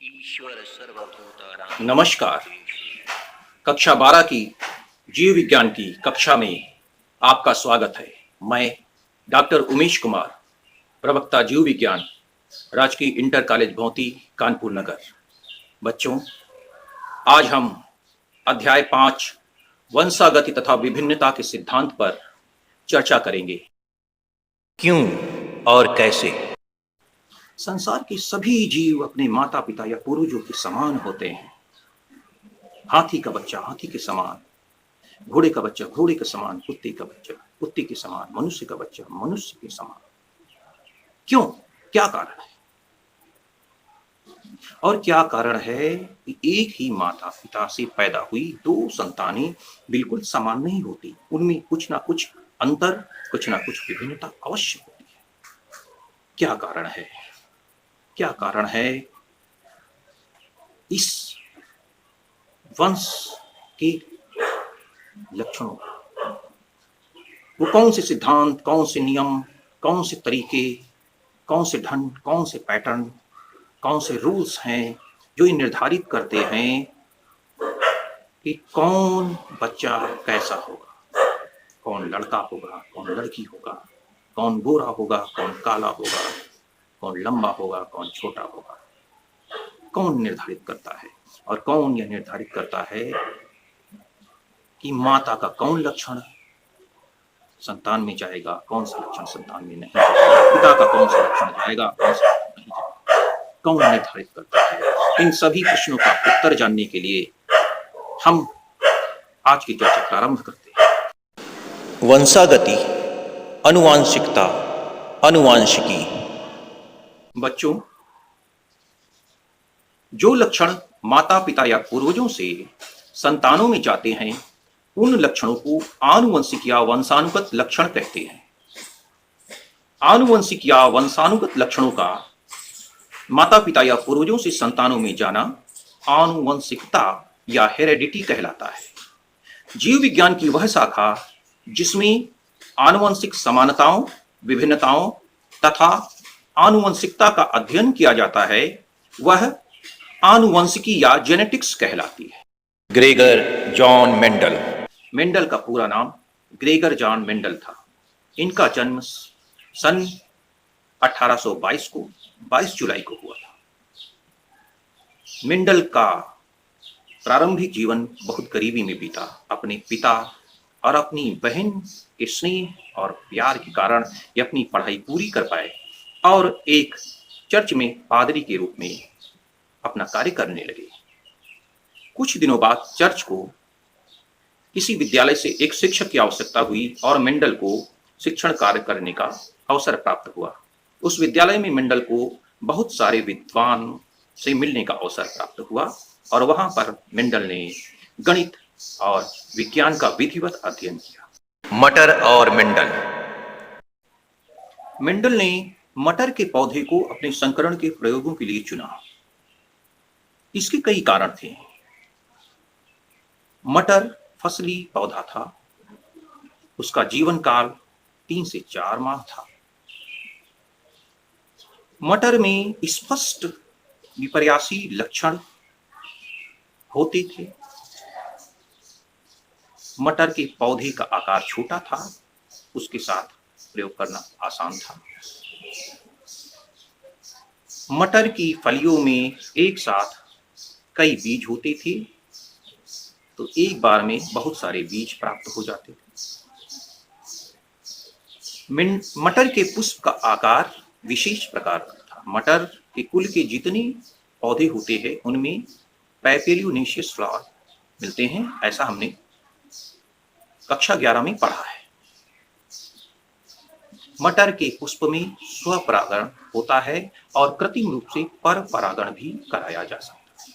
ईश्वर सर्वभूतानां नमस्कार। कक्षा 12 की जीव विज्ञान की कक्षा में आपका स्वागत है। मैं डॉक्टर उमेश कुमार, प्रवक्ता जीव विज्ञान, राजकीय इंटर कॉलेज भौंती, कानपुर नगर। बच्चों, आज हम अध्याय 5 वंशागति तथा विभिन्नता के सिद्धांत पर चर्चा करेंगे। क्यों और कैसे? संसार के सभी जीव अपने माता पिता या पूर्वजों के समान होते हैं। हाथी का बच्चा हाथी के समान, घोड़े का बच्चा घोड़े के समान, कुत्ते का बच्चा कुत्ते के समान, मनुष्य का बच्चा मनुष्य के समान। क्यों? क्या कारण है? और क्या कारण है कि एक ही माता पिता से पैदा हुई दो संतानें बिल्कुल समान नहीं होती, उनमें कुछ ना कुछ अंतर, कुछ ना कुछ विभिन्नता अवश्य होती है। क्या कारण है? क्या कारण है इस वंश के लक्षणों? वो कौन से सिद्धांत, कौन से नियम, कौन से तरीके, कौन से ढंग, कौन से पैटर्न, कौन से रूल्स हैं जो ये निर्धारित करते हैं कि कौन बच्चा कैसा होगा, कौन लड़का होगा, कौन लड़की होगा, कौन गोरा होगा, कौन काला होगा, कौन लंबा होगा, कौन छोटा होगा। कौन निर्धारित करता है? और कौन यह निर्धारित करता है कि माता का कौन लक्षण संतान में जाएगा, कौन सा लक्षण संतान में नहीं जाएगा, पिता का कौन सा लक्षण जाएगा, कौन सा नहीं जाएगा। कौन निर्धारित करता है? इन सभी प्रश्नों का उत्तर जानने के लिए हम आज की चर्चा प्रारंभ करते हैं। वंशागति, अनुवांशिकता, अनुवांशिकी। बच्चों, जो लक्षण माता पिता या पूर्वजों से संतानों में जाते हैं, उन लक्षणों को आनुवंशिक या वंशानुगत लक्षण कहते हैं। आनुवंशिक या वंशानुगत लक्षणों का माता पिता या पूर्वजों से संतानों में जाना आनुवंशिकता या हेरेडिटी कहलाता है। जीव विज्ञान की वह शाखा जिसमें आनुवंशिक समानताओं, विभिन्नताओं तथा आनुवंशिकता का अध्ययन किया जाता है, वह आनुवंशिकी या जेनेटिक्स कहलाती है। Gregor John Mendel. मेंडल का पूरा नाम ग्रेगर जॉन मेंडल था। इनका जन्म सन 1822 को 22 जुलाई को हुआ था। मेंडल का प्रारंभिक जीवन बहुत गरीबी में बीता। अपने पिता और अपनी बहन के स्नेह और प्यार के कारण ये अपनी पढ़ाई पूरी कर पाए और एक चर्च में पादरी के रूप में अपना कार्य करने लगे। कुछ दिनों बाद चर्च को किसी विद्यालय से एक शिक्षक की आवश्यकता हुई और मेंडल को शिक्षण कार्य करने का अवसर प्राप्त हुआ। उस विद्यालय में मेंडल को बहुत सारे विद्वान से मिलने का अवसर प्राप्त हुआ और वहां पर मेंडल ने गणित और विज्ञान का विधिवत अध्ययन किया। मटर और मेंडल। मेंडल ने मटर के पौधे को अपने संकरण के प्रयोगों के लिए चुना। इसके कई कारण थे। मटर फसली पौधा था, उसका जीवन काल 3 से 4 माह था। मटर में स्पष्ट विपर्यासी लक्षण होते थे। मटर के पौधे का आकार छोटा था, उसके साथ प्रयोग करना आसान था। मटर की फलियों में एक साथ कई बीज होते थे, तो एक बार में बहुत सारे बीज प्राप्त हो जाते थे। मटर के पुष्प का आकार विशेष प्रकार का था। मटर के कुल के जितने पौधे होते हैं उनमें पैपेरियोनेशियस फ्लावर मिलते हैं, ऐसा हमने कक्षा 11 में पढ़ा है। मटर के पुष्प में स्वपरागण होता है और कृत्रिम रूप से पर परागण भी कराया जा सकता है।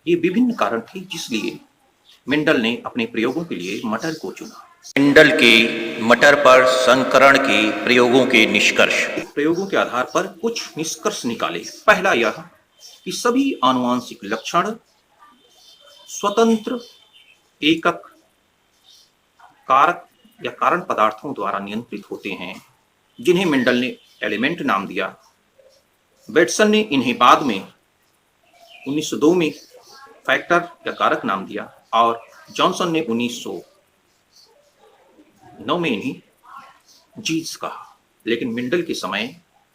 ये विभिन्न कारण थे जिसलिए मेंडल ने अपने प्रयोगों के लिए मटर को चुना। मेंडल के मटर पर संकरण के प्रयोगों के निष्कर्ष। प्रयोगों के आधार पर कुछ निष्कर्ष निकाले। पहला यह कि सभी आनुवंशिक लक्षण स्वतंत्र एकक कारक या कारण पदार्थों द्वारा नियंत्रित होते हैं, जिन्हें मेंडल ने एलिमेंट नाम दिया। बेटसन ने इन्हें बाद में 1902 में फैक्टर या कारक नाम दिया और जॉनसन ने 1909 में इन्हें जीन्स कहा। लेकिन मेंडल के समय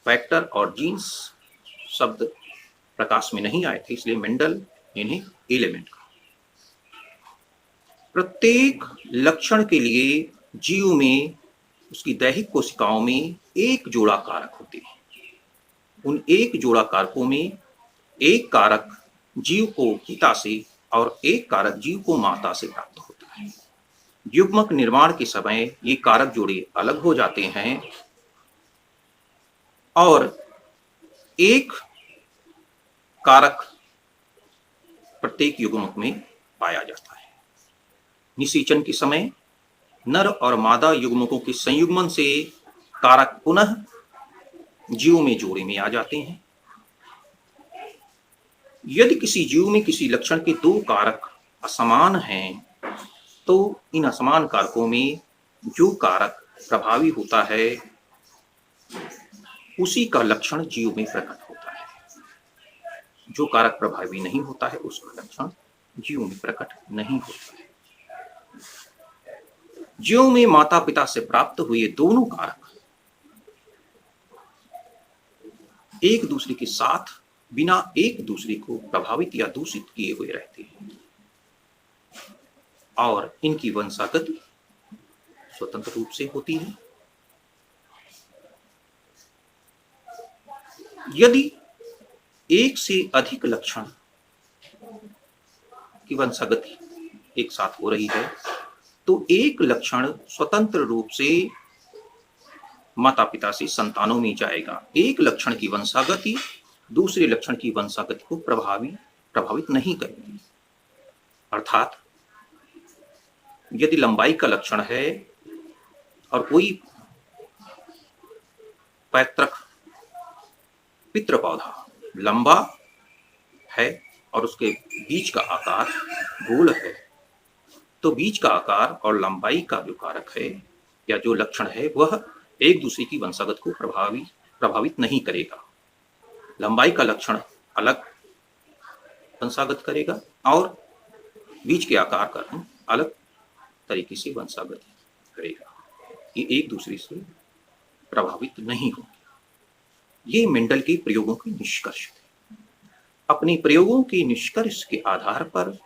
फैक्टर और जीन्स शब्द प्रकाश में नहीं आए थे, इसलिए मेंडल इन्हें एलिमेंट कहा। प्रत्येक लक्षण के लिए जीव में, उसकी दैहिक कोशिकाओं में एक जोड़ा कारक होते हैं। उन एक जोड़ा कारकों में एक कारक जीव को पिता से और एक कारक जीव को माता से प्राप्त होता है। युग्मक निर्माण के समय ये कारक जोड़े अलग हो जाते हैं और एक कारक प्रत्येक युग्मक में पाया जाता है। निषेचन के समय नर और मादा युग्मकों के संयुग्मन से कारक पुनः जीव में जोड़े में आ जाते हैं। यदि किसी जीव में किसी लक्षण के दो कारक असमान हैं, तो इन असमान कारकों में जो कारक प्रभावी होता है उसी का लक्षण जीव में प्रकट होता है। जो कारक प्रभावी नहीं होता है उसका लक्षण जीव में प्रकट नहीं होता है। जीव में माता पिता से प्राप्त हुए दोनों कारक एक दूसरे के साथ बिना एक दूसरे को प्रभावित या दूषित किए हुए रहते हैं और इनकी वंशागति स्वतंत्र रूप से होती है। यदि एक से अधिक लक्षण की वंशागति एक साथ हो रही है तो एक लक्षण स्वतंत्र रूप से माता पिता से संतानों में जाएगा। एक लक्षण की वंशागति दूसरे लक्षण की वंशागति को प्रभावित नहीं करेगी। अर्थात यदि लंबाई का लक्षण है और कोई पैतृक पितृ पौधा लंबा है और उसके बीज का आकार गोल है, तो बीज का आकार और लंबाई का जो कारक है या जो लक्षण है वह एक दूसरे की वंशागत को प्रभावित नहीं करेगा। लंबाई का लक्षण अलग वंशागत करेगा और बीज के आकार का रंग अलग तरीके से वंशागत करेगा। ये एक दूसरे से प्रभावित नहीं होंगे। ये मेंडल के प्रयोगों के निष्कर्ष थे। अपने प्रयोगों के निष्कर्ष के आधार पर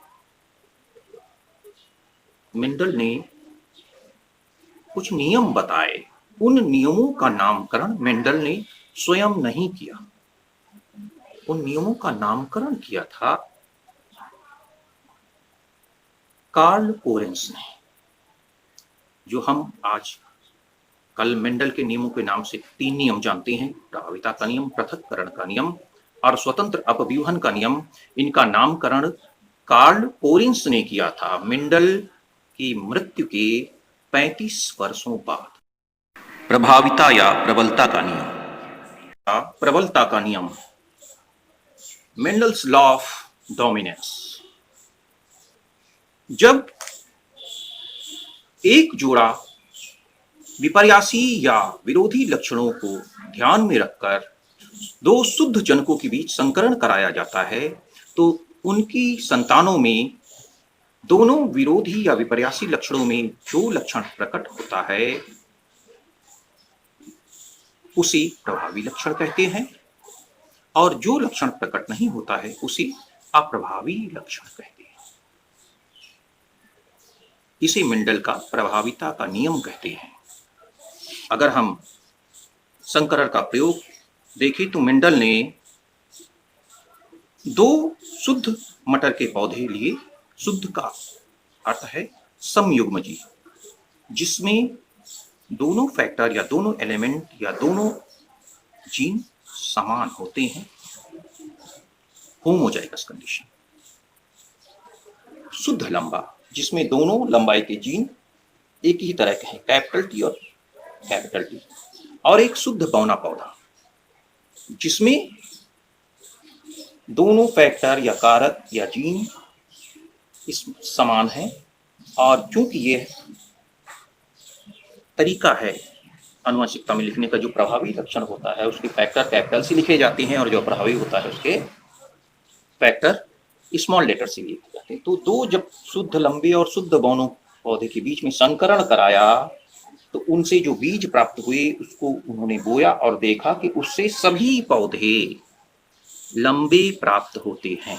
मेंडल ने कुछ नियम बताए। उन नियमों का नामकरण मेंडल ने स्वयं नहीं किया, उन नियमों का नामकरण किया था कार्ल पोरेंस ने। जो हम आज कल मेंडल के नियमों के नाम से 3 नियम जानते हैं, प्रभाविता का नियम, पृथक्करण का नियम और स्वतंत्र अपव्यूहन का नियम, इनका नामकरण कार्ल पोरेंस ने किया था मेंडल की मृत्यु के 35 वर्षों बाद। प्रभाविता या प्रबलता का नियम। प्रबलता का नियम, मेंडल्स लॉ ऑफ डोमिनेंस। जब एक जोड़ा विपर्यासी या विरोधी लक्षणों को ध्यान में रखकर 2 शुद्ध जनकों के बीच संकरण कराया जाता है तो उनकी संतानों में दोनों विरोधी या विपर्यासी लक्षणों में जो लक्षण प्रकट होता है उसे प्रभावी लक्षण कहते हैं और जो लक्षण प्रकट नहीं होता है उसे अप्रभावी लक्षण कहते हैं। इसे मेंडल का प्रभाविता का नियम कहते हैं। अगर हम संकरण का प्रयोग देखें तो मेंडल ने 2 शुद्ध मटर के पौधे लिए। शुद्ध का अर्थ है समयुग्मजी, जिसमें दोनों फैक्टर या दोनों एलिमेंट या दोनों जीन समान होते हैं, होमोजाइगस कंडीशन। शुद्ध लंबा, जिसमें दोनों लंबाई के जीन एक ही तरह के हैं, कैपिटल टी और कैपिटल टी। और एक शुद्ध बौना पौधा जिसमें दोनों फैक्टर या कारक या जीन इस समान है और चूंकि यह तरीका है आनुवंशिकता में लिखने का जो प्रभावी लक्षण होता है उसके फैक्टर कैपिटल से लिखे जाते हैं और जो प्रभावी होता है उसके फैक्टर स्मॉल लेटर से लिखे जाते हैं। तो दो जब शुद्ध लंबे और शुद्ध बौनों पौधे के बीच में संकरण कराया तो उनसे जो बीज प्राप्त हुए उसको उन्होंने बोया और देखा कि उससे सभी पौधे लंबे प्राप्त होते हैं,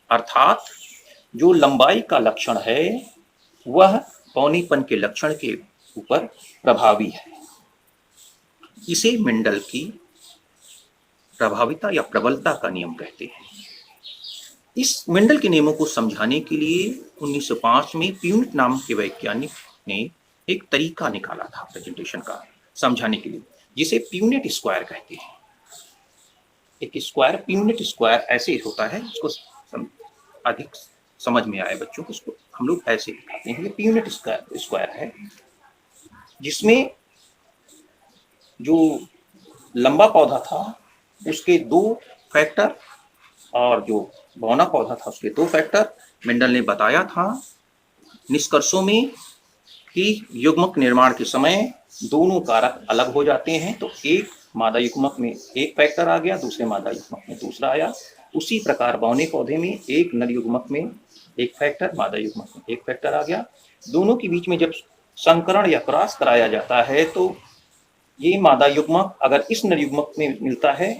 अर्थात जो लंबाई का लक्षण है वह पौनीपन के लक्षण के ऊपर प्रभावी है। इसे मेंडल की प्रभाविता या प्रबलता का नियम कहते हैं। इस मेंडल के नियमों को समझाने के लिए 1905 में प्यूनिट नाम के वैज्ञानिक ने एक तरीका निकाला था प्रेजेंटेशन का समझाने के लिए, जिसे प्यूनेट स्क्वायर कहते हैं। एक स्क्वायर प्यूनेट स्क्वायर ऐसे होता है, इसको अधिक समझ में आए बच्चों को, इसको हम लोग ऐसे दिखाते हैं। ये प्यूनेट स्क्वायर है जिसमें जो लंबा पौधा था उसके 2 फैक्टर और जो बौना पौधा था उसके 2 फैक्टर मेंडल ने बताया था निष्कर्षों में कि युग्मक निर्माण के समय दोनों कारक अलग हो जाते हैं। तो एक मादा युग्मक में एक फैक्टर आ गया, दूसरे मादा युग्मक में दूसरा आया। उसी प्रकार बौने पौधे में एक नर युग्मक में एक फैक्टर, मादा युग्मक में एक फैक्टर आ गया। दोनों के बीच में जब संकरण या क्रॉस कराया जाता है तो ये मादा युग्मक अगर इस नर युग्मक में मिलता है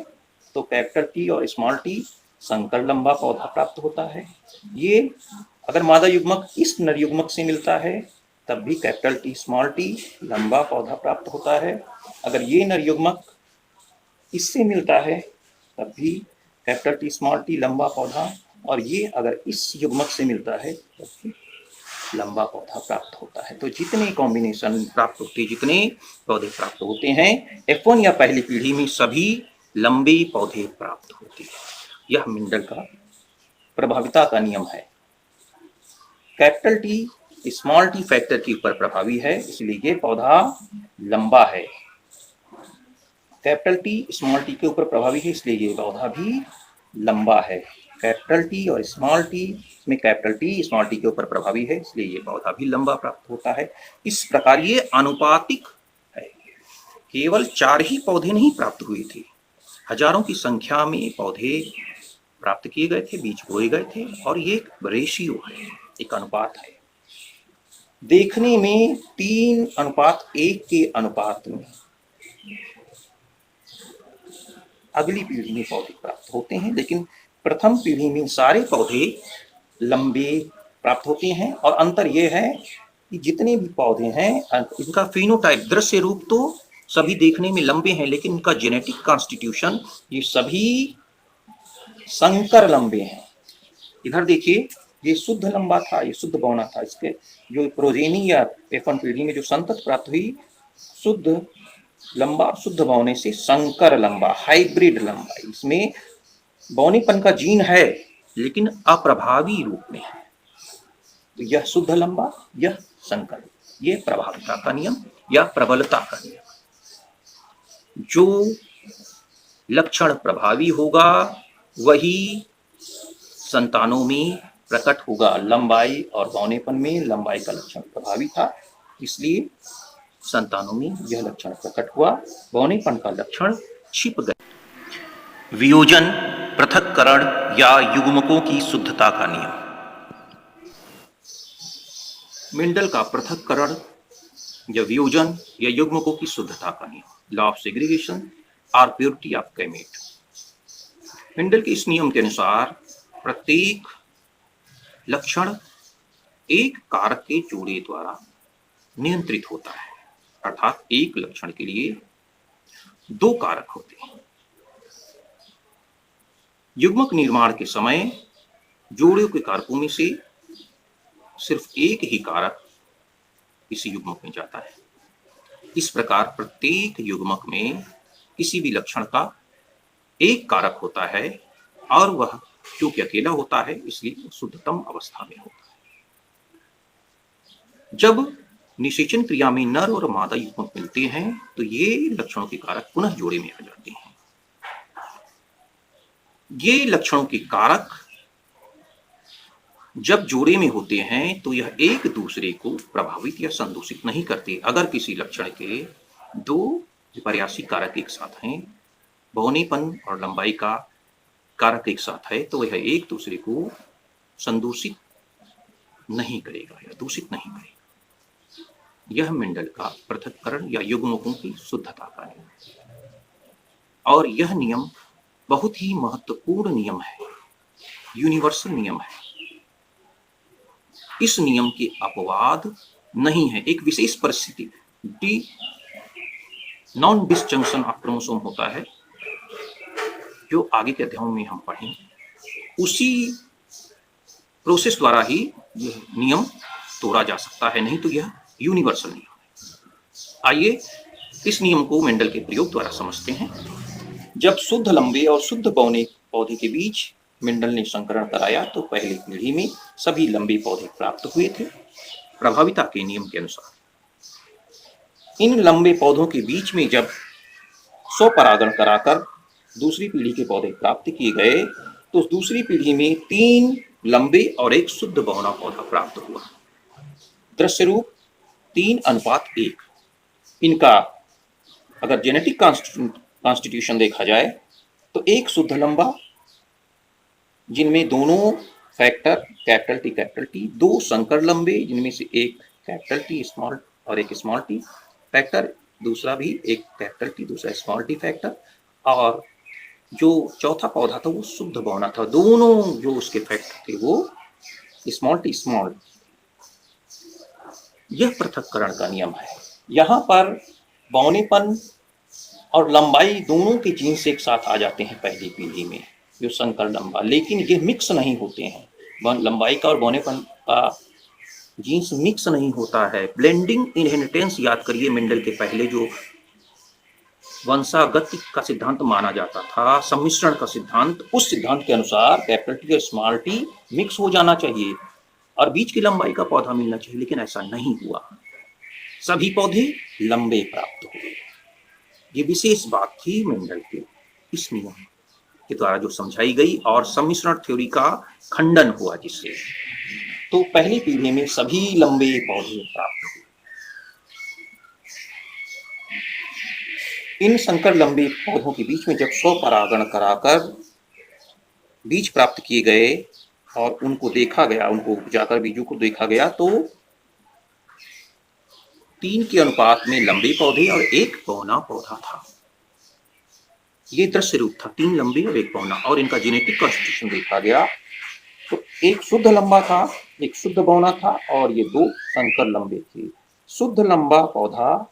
तो कैपिटल टी और स्मॉल टी संकर लंबा पौधा प्राप्त होता है। ये अगर मादा युग्मक इस नर युग्मक से मिलता है तब भी कैपिटल टी स्मॉल टी लंबा पौधा प्राप्त होता है। अगर ये नर युग्मक इससे मिलता है तब भी कैपिटल टी स्मॉल टी लंबा पौधा, और ये अगर इस युग्मक से मिलता है तब भी लंबा पौधा प्राप्त होता है। तो जितने कॉम्बिनेशन प्राप्त होते, जितने पौधे प्राप्त होते हैं F1 या पहली पीढ़ी में सभी लंबे पौधे प्राप्त होते हैं। यह मेंडल का प्रभाविता का नियम है। Capital T small T factor के ऊपर प्रभावी है, इसलिए ये पौधा लंबा है। कैपिटल टी स्मॉल टी के ऊपर प्रभावी है, इसलिए ये पौधा भी लंबा है। कैपिटल टी और स्मॉल टी में कैपिटल टी स्मॉल टी के ऊपर प्रभावी है, इसलिए ये पौधा भी लंबा प्राप्त होता है। इस प्रकार ये आनुपातिक है। केवल 4 ही पौधे नहीं प्राप्त हुए थे, हजारों की संख्या में पौधे प्राप्त किए गए थे, बीज बोए गए थे, और ये एक रेशियो है, एक अनुपात है। देखने में 3:1 के अनुपात में अगली पीढ़ी में पौधे प्राप्त होते हैं, लेकिन प्रथम पीढ़ी में सारे पौधे लंबे प्राप्त होते हैं। और अंतर यह है कि जितने भी पौधे हैं इनका फिनोटाइप दृश्य रूप तो सभी देखने में लंबे हैं, लेकिन इनका जेनेटिक कॉन्स्टिट्यूशन ये सभी संकर लंबे हैं। इधर देखिए, ये शुद्ध लंबा था, ये शुद्ध बौना था। इसके जो प्रोजेनी या F1 पीढ़ी में जो संतति प्राप्त हुई शुद्ध लंबा शुद्ध बौने से संकर लंबा, हाइब्रिड लंबा, इसमें बौनेपन का जीन है लेकिन अप्रभावी रूप में है। तो यह शुद्ध लंबा, यह संकर, ये प्रभाविता का नियम या प्रबलता का नियम। जो लक्षण प्रभावी होगा वही संतानों में प्रकट होगा। लंबाई और बौनेपन में लंबाई का लक्षण प्रभावी था, इसलिए संतानों में यह लक्षण प्रकट हुआ, बौनेपन का लक्षण छिप गया। वियोजन, पृथक्करण या युग्मकों की शुद्धता का नियम। मेंडल का पृथक्करण या वियोजन या युग्मकों की शुद्धता का नियम, लॉ ऑफ सेग्रीगेशन और प्योरिटी ऑफ गैमेट। मेंडल के इस नियम के अनुसार प्रत्येक लक्षण एक कारक के जोड़े द्वारा नियंत्रित होता है, अर्थात एक लक्षण के लिए 2 कारक होते हैं। युग्मक निर्माण के समय जोड़े के कारकों में से सिर्फ एक ही कारक किसी युग्मक में जाता है। इस प्रकार प्रत्येक युग्मक में किसी भी लक्षण का एक कारक होता है और वह क्योंकि अकेला होता है इसलिए शुद्धतम अवस्था में होता है। जब निषेचन क्रिया में नर और मादा युग्मक मिलते हैं तो ये लक्षणों के कारक पुनः जोड़े में आ जाते हैं। ये लक्षणों के कारक जब जोड़े में होते हैं तो यह एक दूसरे को प्रभावित या संदूषित नहीं करते। अगर किसी लक्षण के 2 विपर्यासी कारक एक साथ हैं, बौनेपन और लंबाई का कारक एक साथ है, तो वह एक दूसरे को संदूषित नहीं करेगा या दूषित नहीं करेगा। यह मेंडल का पृथक्करण या युग्मकों की शुद्धता का नियम है, और यह नियम बहुत ही महत्वपूर्ण नियम है, यूनिवर्सल नियम है। इस नियम के अपवाद नहीं है। एक विशेष परिस्थिति D non disjunction of chromosome होता है, जो आगे के अध्यायों में हम पढ़ेंगे। उसी प्रोसेस द्वारा ही यह नियम तोड़ा जा सकता है, नहीं तो यह यूनिवर्सल नियम है। आइए इस नियम को मेंडल के प्रयोग द्वारा समझते हैं। जब शुद्ध लंबे और शुद्ध बौने पौधे के बीच मेंडल ने संकरण कराया, तो पहली पीढ़ी में सभी लंबे पौधे प्राप्त हुए थे प्रभाविता के नियम के अनुसार। इन लंबे पौधों के बीच में जब स्वपरागण कराकर दूसरी पीढ़ी के पौधे प्राप्त किए गए, तो दूसरी पीढ़ी में 3 लंबे और 1 शुद्ध बौना पौधा प्राप्त हुआ। दृश्य रूप 3:1। इनका अगर जेनेटिक कॉन्स्टिट्यूशन देखा जाए तो एक शुद्ध लंबा, जिनमें दोनों फैक्टर कैपिटल टी, 2 संकर लंबे, जिनमें से एक कैपिटल टी स्मॉल और एक स्मॉल टी फैक्टर, दूसरा भी एक कैपिटल टी दूसरा स्मॉल टी फैक्टर, और जो चौथा पौधा था वो शुद्ध बौना था। दोनों जो उसके फैक्टर थे वो स्मॉल टी स्मॉल। यह पृथक्करण का नियम है। यहाँ पर बौनेपन और लंबाई दोनों के जीन्स एक साथ आ जाते हैं पहली पीढ़ी में, जो संकर लंबा, लेकिन ये मिक्स नहीं होते हैं। लंबाई का और बौनेपन का जीन्स मिक्स नहीं होता है। ब्लेंडिंग इनहेरिटेंस याद करिए, मेंडल के पहले जो वंशागत का सिद्धांत माना जाता था, सम्मिश्रण का सिद्धांत, उस सिद्धांत के अनुसार कैपिटल टी और स्मॉल टी मिक्स हो जाना चाहिए और बीच की लंबाई का पौधा मिलना चाहिए, लेकिन ऐसा नहीं हुआ। सभी पौधे लंबे प्राप्त हुए। ये विशेष बात थी मेंडल के इस नियम के द्वारा जो समझाई गई, और सम्मिश्रण थ्योरी का खंडन हुआ जिससे, तो पहली पीढ़ी में सभी लंबे पौधे प्राप्त हुए। इन संकर लंबे पौधों के बीच में जब स्वपरागण कराकर बीज प्राप्त किए गए और उनको देखा गया, उनको उपजाकर बीजों को देखा गया, तो 3 के अनुपात में लंबे पौधे और 1 बौना पौधा था। ये दृश्य रूप था, 3 लंबे और 1 बौना, और इनका जेनेटिक कॉन्स्टिट्यूशन देखा गया तो एक शुद्ध लंबा था, एक शुद्ध बौना था, और ये 2 संकर लंबे थे। शुद्ध लंबा पौधा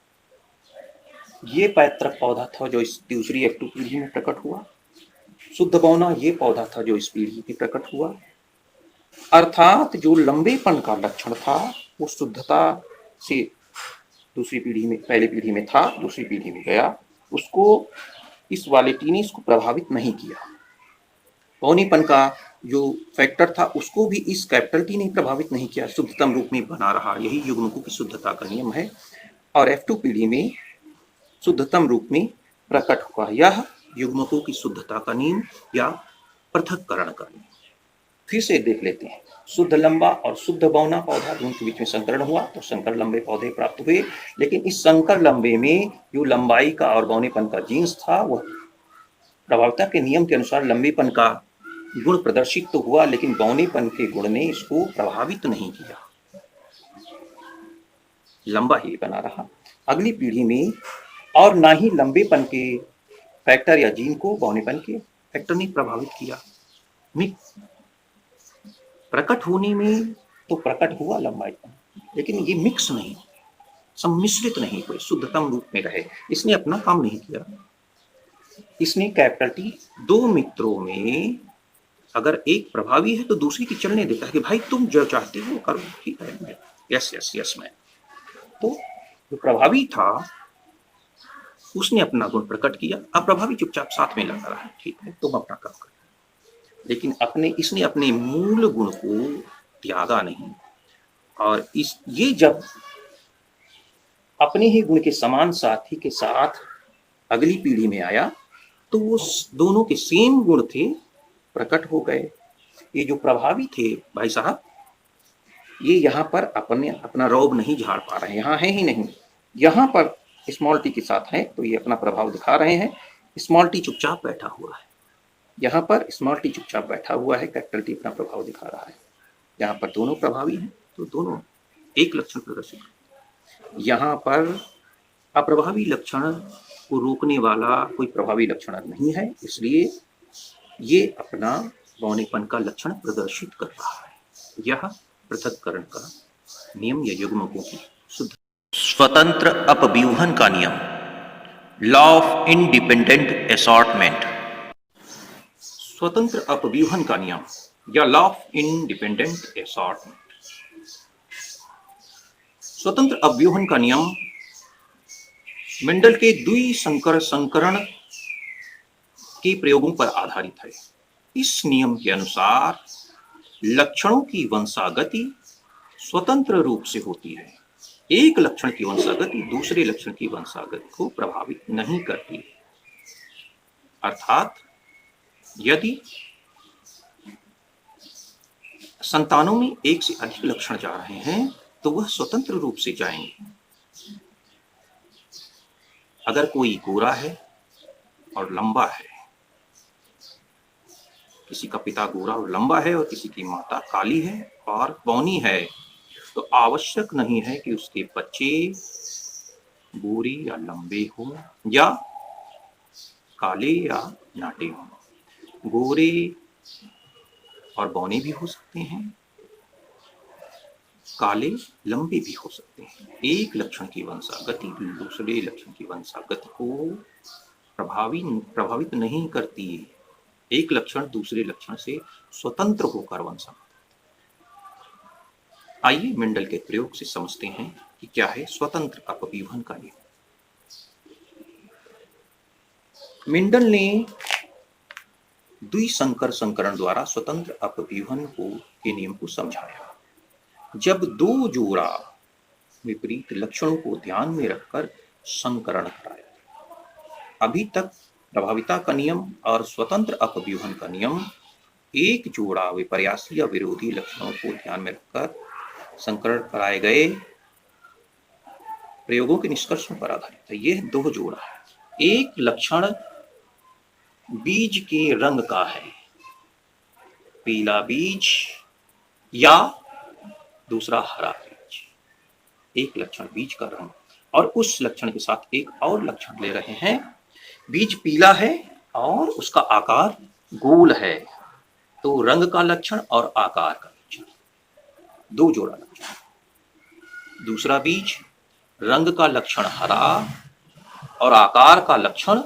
ये पैतृक पौधा था जो इस दूसरी F2 पीढ़ी में प्रकट हुआ। शुद्ध बौना ये पौधा था जो इस पीढ़ी में प्रकट हुआ। अर्थात जो लंबेपन का लक्षण था वो शुद्धता से दूसरी पीढ़ी में, पहली पीढ़ी में था, दूसरी पीढ़ी में गया, उसको इस वाले टी ने इसको प्रभावित नहीं किया। बौनेपन का जो फैक्टर था उसको भी इस कैपिटल टी ने प्रभावित नहीं किया, शुद्धतम रूप में बना रहा। यही युग्मकों की शुद्धता का नियम है, और F2 पीढ़ी में शुद्धतम रूप में प्रकट हुआ। यह युग्मकों की शुद्धता का नियम या पृथक्करण का नियम। फिर से देख लेते हैं। शुद्ध लंबा और शुद्ध बौना पौधा दोनों के बीच में संकरण हुआ तो संकर लंबे पौधे प्राप्त हुए, लेकिन इस संकर लंबे में जो लंबाई का और बौनेपन का जीन्स था वह प्रभाविता के नियम के अनुसार लंबेपन का गुण प्रदर्शित तो हुआ, लेकिन बौनेपन के गुण ने इसको प्रभावित नहीं किया, लंबा ही बना रहा अगली पीढ़ी में। और ना ही लंबेपन के फैक्टर या जीन को बौनेपन के फैक्टर ने प्रभावित किया। प्रकट होने में तो प्रकट हुआ लंबाईपन, लेकिन ये मिक्स नहीं, सम्मिश्रित नहीं हुए, शुद्धतम रूप में रहे। इसने अपना काम नहीं किया। इसने कैपिटल टी 2 मित्रों में अगर एक प्रभावी है तो दूसरी की चलने देता है कि भाई तुम जो चाहते हो करो, ठीक है, मैं यस यस यस मैं। तो जो प्रभावी था उसने अपना गुण प्रकट किया, अप्रभावी चुपचाप साथ में लगा रहा, ठीक है तुम अपना काम करो, लेकिन इसने अपने मूल गुण को त्यागा नहीं। और ये जब अपने ही गुण के समान साथी के साथ अगली पीढ़ी में आया तो वो दोनों के सेम गुण थे, प्रकट हो गए। ये जो प्रभावी थे भाई साहब, ये यहाँ पर अपना रौब नहीं झाड़ पा रहे हैं, यहाँ है ही नहीं। यहाँ पर स्मॉल टी के साथ हैं तो ये अपना प्रभाव दिखा रहे हैं। स्मॉल टी चुपचाप बैठा हुआ है, यहाँ पर स्मॉल टी चुपचाप बैठा हुआ है, कैपिटल टी अपना प्रभाव दिखा रहा है। यहाँ पर दोनों प्रभावी हैं तो दोनों एक लक्षण प्रदर्शित करते हैं। यहाँ पर अप्रभावी लक्षण को रोकने वाला कोई प्रभावी लक्षण नहीं है, इसलिए ये अपना बौनेपन का लक्षण प्रदर्शित कर रहा है। यह पृथक्करण का नियम या युग्मकों की शुद्ध स्वतंत्र अपव्यूहन का नियम, लॉ ऑफ इंडिपेंडेंट असॉर्टमेंट। स्वतंत्र अपव्यूहन का नियम या लॉ ऑफ इंडिपेंडेंट असॉर्टमेंट। स्वतंत्र अपव्यूहन का नियम मेंडल के द्विसंकर संकरण के प्रयोगों पर आधारित है। इस नियम के अनुसार लक्षणों की वंशागति स्वतंत्र रूप से होती है। एक लक्षण की वंशागति दूसरे लक्षण की वंशागति को प्रभावित नहीं करती है। अर्थात यदि संतानों में एक से अधिक लक्षण जा रहे हैं तो वह स्वतंत्र रूप से जाएंगे। अगर कोई गोरा है और लंबा है, किसी का पिता गोरा और लंबा है और किसी की माता काली है और बौनी है, तो आवश्यक नहीं है कि उसके बच्चे गोरे या लंबे हों या काले या नाटे हों। गोरे और बौने भी हो सकते हैं, काले लंबे भी हो सकते हैं। एक लक्षण की वंशागति दूसरे लक्षण की वंशागति को प्रभावित नहीं करती। एक लक्षण दूसरे लक्षण से स्वतंत्र होकर वंशागत। आइए मेंडल के प्रयोग से समझते हैं कि क्या है स्वतंत्र अपव्यूहन का नियम। मेंडल ने द्विसंकर संकरण द्वारा स्वतंत्र अपव्यूहन के नियम को समझाया। जब दो जोड़ा विपरीत लक्षणों को ध्यान में रखकर संकरण कराया। अभी तक प्रभाविता का नियम और स्वतंत्र अपव्यूहन का नियम एक जोड़ा विपर्यासी या विरोधी लक्षणों को ध्यान में रखकर संकरण कराए गए प्रयोगों के निष्कर्षों पर आधारित है। यह दो जोड़ा है। एक लक्षण बीज के रंग का है, पीला बीज या दूसरा हरा बीज। एक लक्षण बीज का रंग और उस लक्षण के साथ एक और लक्षण ले रहे हैं। बीज पीला है और उसका आकार गोल है, तो रंग का लक्षण और आकार का लक्षण, दो जोड़ा लक्षण। दूसरा बीज रंग का लक्षण हरा और आकार का लक्षण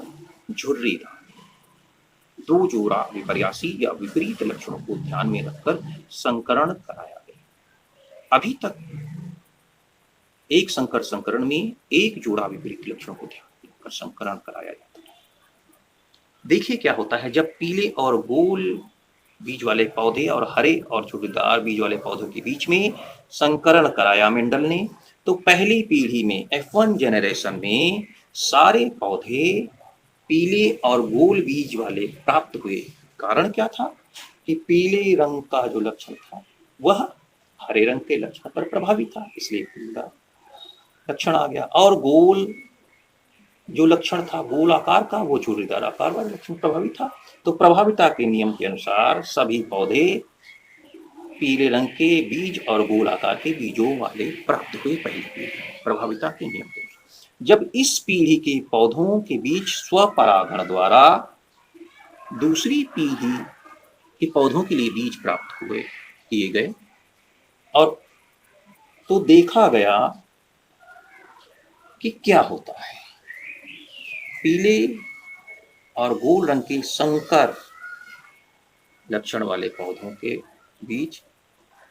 झुर्रीदार। दो जोड़ा विपर्यासी या विपरीत लक्षणों को ध्यान में रखकर संकरण कराया गया। अभी तक एक संकर संकरण में एक जोड़ा विपरीत लक्षणों को ध्यान में रखकर संकरण कराया जाता है। देखिए क्या होता है जब पीले और गोल बीज वाले पौधे और हरे और झुर्रीदार बीज वाले पौधों के बीच में संकरण कराया मेंडल ने, तो पहली पीढ़ी में F1 जेनरेशन में सारे पौधे पीले और गोल बीज वाले प्राप्त हुए। कारण क्या था कि पीले रंग का जो लक्षण था वह हरे रंग के लक्षण पर प्रभावी था, इसलिए पीला लक्षण आ गया। और गोल जो लक्षण था गोल आकार का, वो झुर्रीदार आकार वाला लक्षण प्रभावी था। तो प्रभाविता के नियम के अनुसार सभी पौधे पीले रंग के बीज और गोल आकार के बीजों वाले प्राप्त हुए पहली पीढ़ी, प्रभाविता के नियम के अनुसार। जब इस पीढ़ी के पौधों के बीच स्वपरागण द्वारा दूसरी पीढ़ी के पौधों के लिए बीज प्राप्त किए गए और तो देखा गया कि क्या होता है। पीले और गोल रंग के संकर लक्षण वाले पौधों के बीच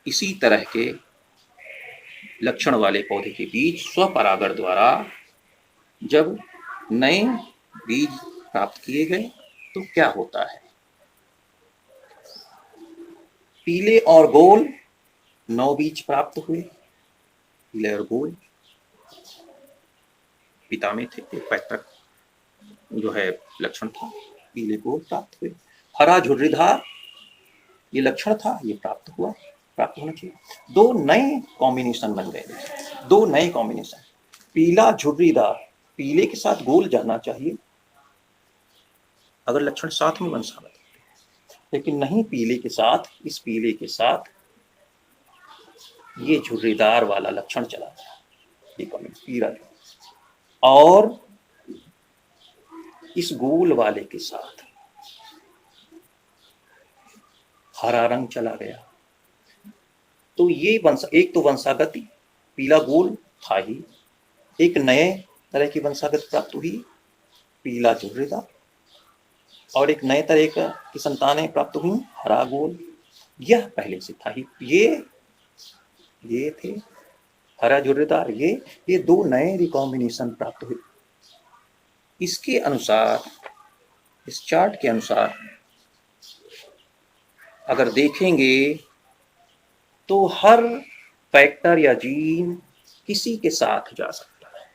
इसी तरह के लक्षण वाले पौधे के बीच स्वपरागण द्वारा जब नए बीज प्राप्त किए गए तो क्या होता है। पीले और गोल 9 बीज प्राप्त हुए। पीले और गोल पिता में थे, पैतृक जो है लक्षण था, पीले गोल प्राप्त हुए। हरा झुर्रीदार ये लक्षण था, ये प्राप्त होना चाहिए। दो नए कॉम्बिनेशन बन गए, दो नए कॉम्बिनेशन, पीला झुर्रीदार पीले के साथ गोल जाना चाहिए अगर लक्षण साथ में वंशागत होते हैं, लेकिन नहीं, पीले के साथ, इस पीले के साथ ये झुर्रीदार वाला लक्षण चला गया, ये पीला, और इस गोल वाले के साथ हरा रंग चला गया। तो ये एक तो वंशागति, पीला गोल था ही, एक नए तरह की वंशागत प्राप्त हुई, पीला झुर्रीदार, और एक नए तरह की संतानें प्राप्त हुई, हरा गोल। यह पहले से था ही, ये थे हरा झुर्रीदार, ये दो नए रिकॉम्बिनेशन प्राप्त हुए। इसके अनुसार, इस चार्ट के अनुसार अगर देखेंगे तो हर फैक्टर या जीन किसी के साथ जा सकता है।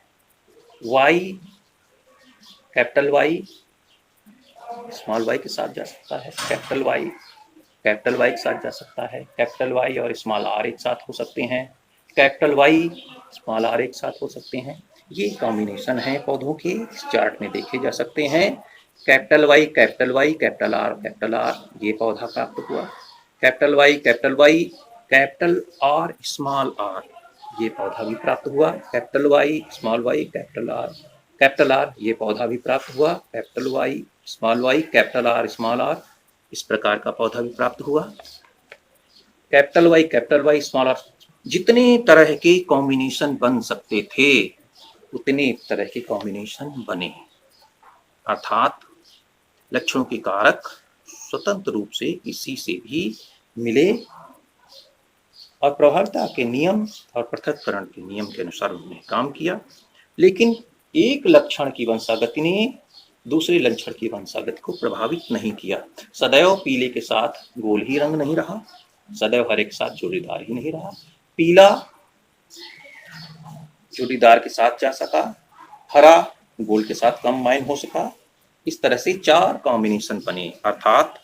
Y, capital Y small Y के साथ जा सकता है, कैपिटल वाई के साथ जा सकता है, कैपिटल वाई और स्मॉल आर एक साथ हो सकते हैं, कैपिटल वाई स्मॉल आर एक साथ हो सकते हैं। ये कॉम्बिनेशन है पौधों के, इस चार्ट में देखे जा सकते हैं। कैपिटल वाई, कैपिटल आर, ये पौधा प्राप्त हुआ। Capital Y, capital R small R, ये पौधा भी प्राप्त हुआ। कैपिटल वाई, कैपिटल आर, ये पौधा भी प्राप्त हुआ। कैपिटल वाई, कैपिटल आर, इस प्रकार का पौधा भी प्राप्त हुआ। कैपिटल वाई, स्मॉल आर, जितने तरह के कॉम्बिनेशन बन सकते थे उतने तरह के कॉम्बिनेशन बने, अर्थात लक्षणों के कारक स्वतंत्र रूप से किसी से भी मिले और प्रभावता के नियम और पृथक्करण के नियम के अनुसार उन्होंने काम किया। लेकिन एक लक्षण की वंशागति ने दूसरे लक्षण की वंशागति को प्रभावित नहीं किया। सदैव पीले के साथ गोल ही रंग नहीं रहा, सदैव हरे के साथ जोड़ीदार ही नहीं रहा। पीला जोड़ीदार के साथ जा सका, हरा गोल के साथ कंबाइन हो सका। इस तरह से 4 कॉम्बिनेशन बने, अर्थात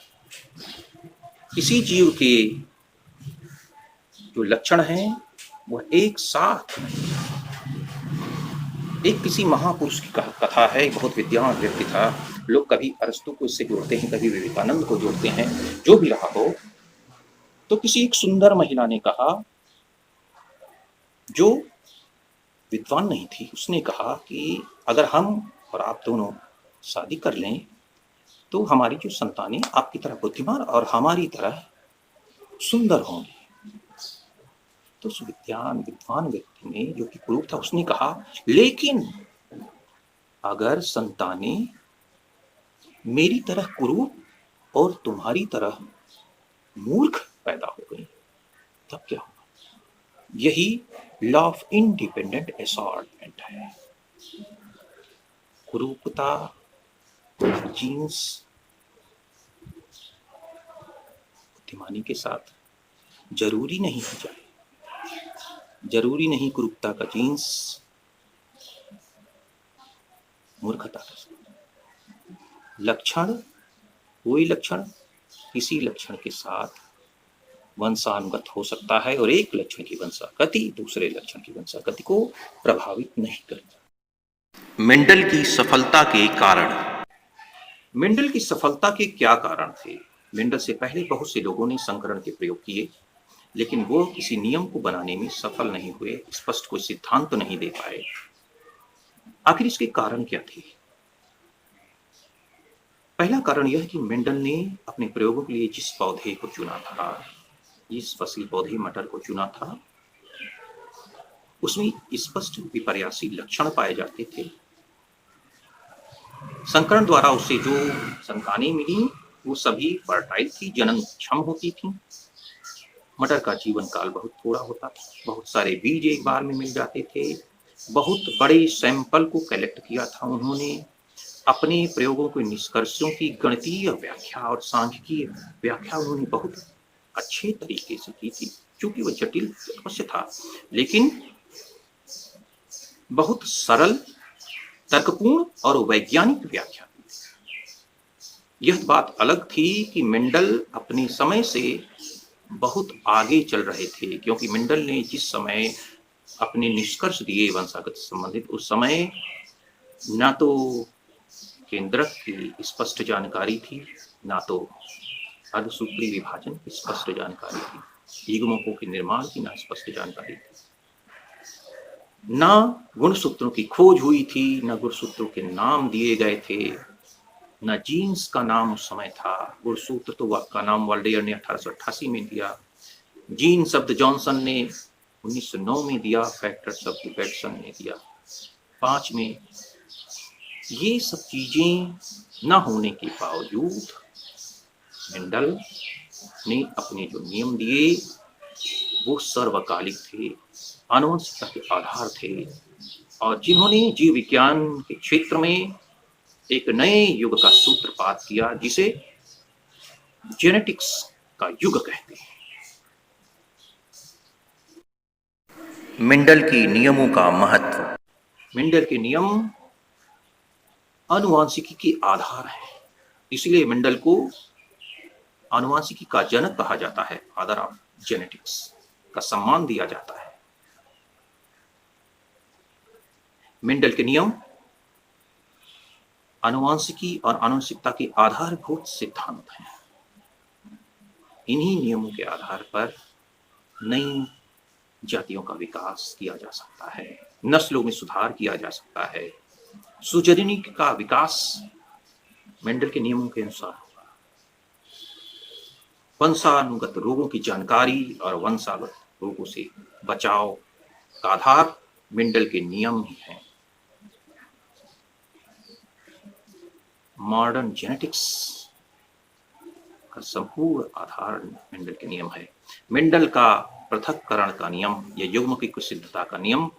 किसी जीव के जो लक्षण हैं वह एक साथ नहीं। एक किसी महापुरुष की कथा है, बहुत विद्वान व्यक्ति था, लोग कभी अरस्तु को इससे जोड़ते हैं, कभी विवेकानंद को जोड़ते हैं, जो भी रहा हो। तो किसी एक सुंदर महिला ने कहा, जो विद्वान नहीं थी, उसने कहा कि अगर हम और आप दोनों शादी कर लें तो हमारी जो संतानें आपकी तरह बुद्धिमान और हमारी तरह सुंदर होंगी। तो उस विद्वान व्यक्ति ने, जो कि कुरूप था, उसने कहा, लेकिन अगर संतानें मेरी तरह कुरूप और तुम्हारी तरह मूर्ख पैदा हो गई तब क्या होगा? यही लॉ ऑफ इंडिपेंडेंट असॉर्टमेंट है। कुरूपता जीन्स बुद्धिमानी के साथ जरूरी नहीं हो जाए, जरूरी नहीं कुरूपता का जीन्स मूर्खता का। लक्षण, कोई लक्षण किसी लक्षण के साथ वंशानुगत हो सकता है और एक लक्षण की वंशागति दूसरे लक्षण की वंशागति को प्रभावित नहीं करती। मेंडल की सफलता के कारण। मेंडल की सफलता के क्या कारण थे? मेंडल से पहले बहुत से लोगों ने संकरण के प्रयोग किए, लेकिन वो किसी नियम को बनाने में सफल नहीं हुए, स्पष्ट कोई सिद्धांत तो नहीं दे पाए। आखिर इसके कारण क्या थे? पहला कारण यह कि मेंडल ने अपने प्रयोगों के लिए जिस पौधे को चुना था, जिस फसली पौधे मटर को चुना था, उसमें स्पष्ट विपर्यासी लक्षण पाए जाते थे। संकरण द्वारा उसे जो संतानें मिली वो सभी फर्टाइल थी, जननक्षम होती थी। मटर का जीवन काल बहुत थोड़ा होता था, बहुत सारे बीज एक बार में मिल जाते थे। बहुत बड़े सैंपल को कलेक्ट किया था उन्होंने। अपने प्रयोगों के निष्कर्षों की गणितीय व्याख्या और सांख्यिकीय व्याख्या उन्होंने बहुत अच्छे तरीके से की थी, क्योंकि वह जटिल अवश्य था, लेकिन बहुत सरल, तर्कपूर्ण और वैज्ञानिक व्याख्या। यह बात अलग थी कि मेंडल अपने समय से बहुत आगे चल रहे थे, क्योंकि मेंडल ने जिस समय अपने निष्कर्ष दिए वंशागत से संबंधित, उस समय ना तो केंद्रक की स्पष्ट जानकारी थी, ना तो अर्धसूत्री विभाजन की स्पष्ट जानकारी थी, युग्मकों के निर्माण की ना स्पष्ट जानकारी थी, ना गुणसूत्रों की खोज हुई थी, ना गुणसूत्रों के नाम दिए गए थे, ना जीन्स का नाम उस समय था। गुणसूत्र तो का नाम वाल्डेयर ने 1888 में दिया, जीन शब्द जॉनसन ने 1909 में दिया, फैक्टर शब्द बैटसन ने दिया 5 में। ये सब चीजें न होने के बावजूद मेंडल ने अपने जो नियम दिए वो सर्वकालिक थे, आनुवंशिकता के आधार थे, और जिन्होंने जीव विज्ञान के क्षेत्र में एक नए युग का सूत्रपात किया जिसे जेनेटिक्स का युग कहते हैं। मेंडल की नियमों का महत्व। मेंडल के नियम आनुवांशिकी के आधार है, इसलिए मेंडल को आनुवांशिकी का जनक कहा जाता है, फादर ऑफ जेनेटिक्स का सम्मान दिया जाता है। मेंडल के नियम आनुवांशिकी और आनुवंशिकता के आधारभूत सिद्धांत हैं। इन्हीं नियमों के आधार पर नई जातियों का विकास किया जा सकता है, नस्लों में सुधार किया जा सकता है, सुजननी का विकास मेंडल के नियमों के अनुसार होगा। वंशानुगत रोगों की जानकारी और वंशागत रोगों से बचाव का आधार मेंडल के नियम ही हैं। मॉडर्न जेनेटिक्स का संपूर्ण आधार मेंडल के नियम है। मेंडल का पृथक्करण का नियम या युग्म की सिद्धता का नियम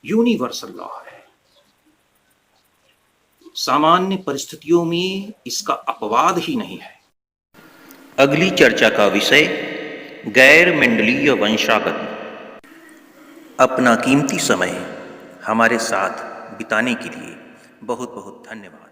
यूनिवर्सल लॉ है। सामान्य परिस्थितियों में इसका अपवाद ही नहीं है। अगली चर्चा का विषय गैर मेंडलीय वंशागत। अपना कीमती समय हमारे साथ बिताने के लिए बहुत बहुत धन्यवाद।